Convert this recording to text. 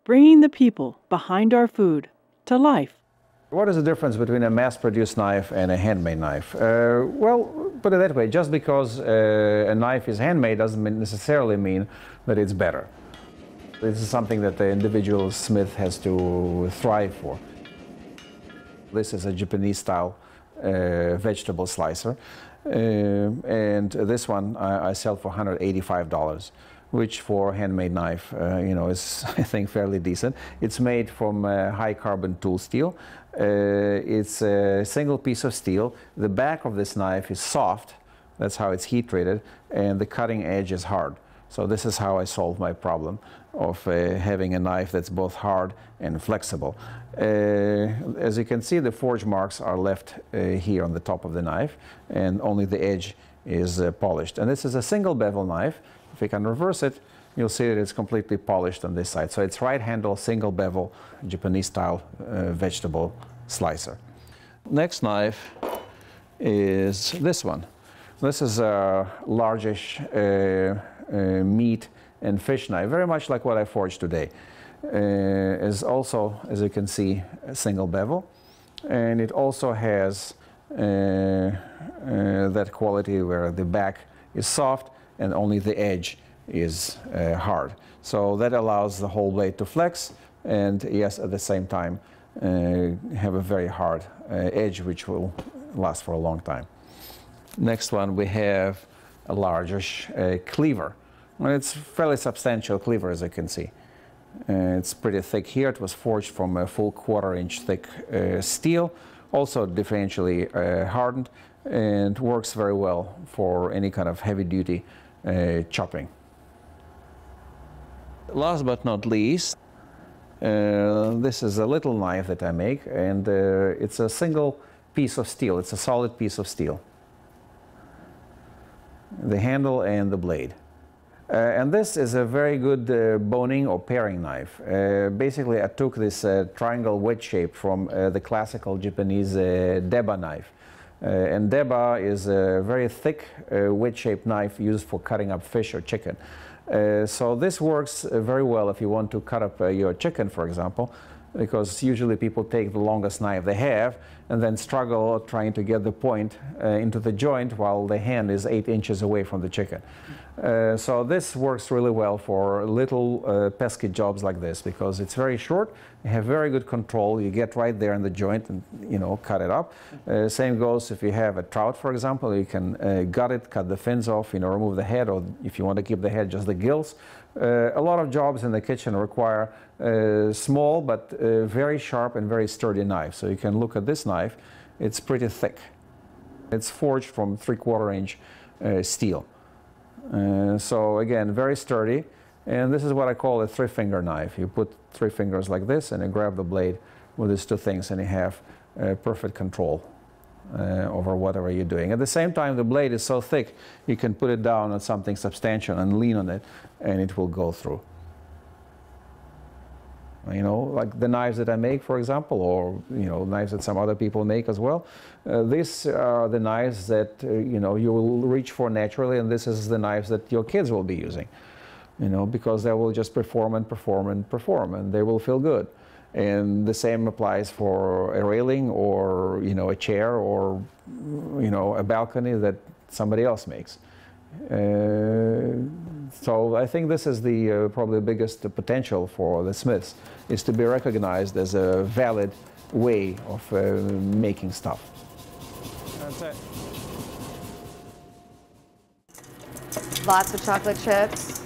bringing the people behind our food to life. What is the difference between a mass-produced knife and a handmade knife? Well, put it that way, just because a knife is handmade doesn't necessarily mean that it's better. This is something that the individual smith has to thrive for. This is a Japanese-style vegetable slicer, and this one I sell for $185, which for a handmade knife, is I think fairly decent. It's made from high carbon tool steel. It's a single piece of steel. The back of this knife is soft. That's how it's heat treated, and the cutting edge is hard. So this is how I solve my problem of having a knife that's both hard and flexible. As you can see, the forge marks are left here on the top of the knife, and only the edge is polished. And this is a single bevel knife. If you can reverse it, you'll see that it's completely polished on this side. So it's right handle, single bevel, Japanese style vegetable slicer. Next knife is this one. This is a largish meat and fish knife, very much like what I forged today. Is also, as you can see, a single bevel, and it also has that quality where the back is soft and only the edge is hard. So that allows the whole blade to flex, and yes, at the same time have a very hard edge which will last for a long time. Next one, we have a largish cleaver. Well, it's fairly substantial cleaver, as you can see. It's pretty thick here. It was forged from a full 1/4-inch thick steel, also differentially hardened, and works very well for any kind of heavy-duty chopping. Last but not least, this is a little knife that I make, and it's a single piece of steel. It's a solid piece of steel. The handle and the blade. And this is a very good boning or paring knife. Basically, I took this triangle wedge shape from the classical Japanese deba knife. And deba is a very thick wedge-shaped knife used for cutting up fish or chicken. So this works very well if you want to cut up your chicken, for example, because usually people take the longest knife they have and then struggle trying to get the point into the joint while the hand is 8 inches away from the chicken. So this works really well for little pesky jobs like this, because it's very short, you have very good control, you get right there in the joint and cut it up. Same goes if you have a trout, for example, you can gut it, cut the fins off, remove the head, or if you want to keep the head, just the gills. A lot of jobs in the kitchen require small but very sharp and very sturdy knives. So you can look at this knife, it's pretty thick. It's forged from 3/4-inch steel. So again, very sturdy, and this is what I call a 3-finger knife. You put 3 fingers like this and you grab the blade with these 2 things, and you have perfect control over whatever you're doing. At the same time, the blade is so thick you can put it down on something substantial and lean on it, and it will go through. Like the knives that I make, for example, or knives that some other people make as well. These are the knives that you will reach for naturally, and this is the knives that your kids will be using. Because they will just perform and perform and perform, and they will feel good. And the same applies for a railing, or a chair, or a balcony that somebody else makes. So I think this is the probably the biggest potential for the smiths, is to be recognized as a valid way of making stuff. That's it. Lots of chocolate chips.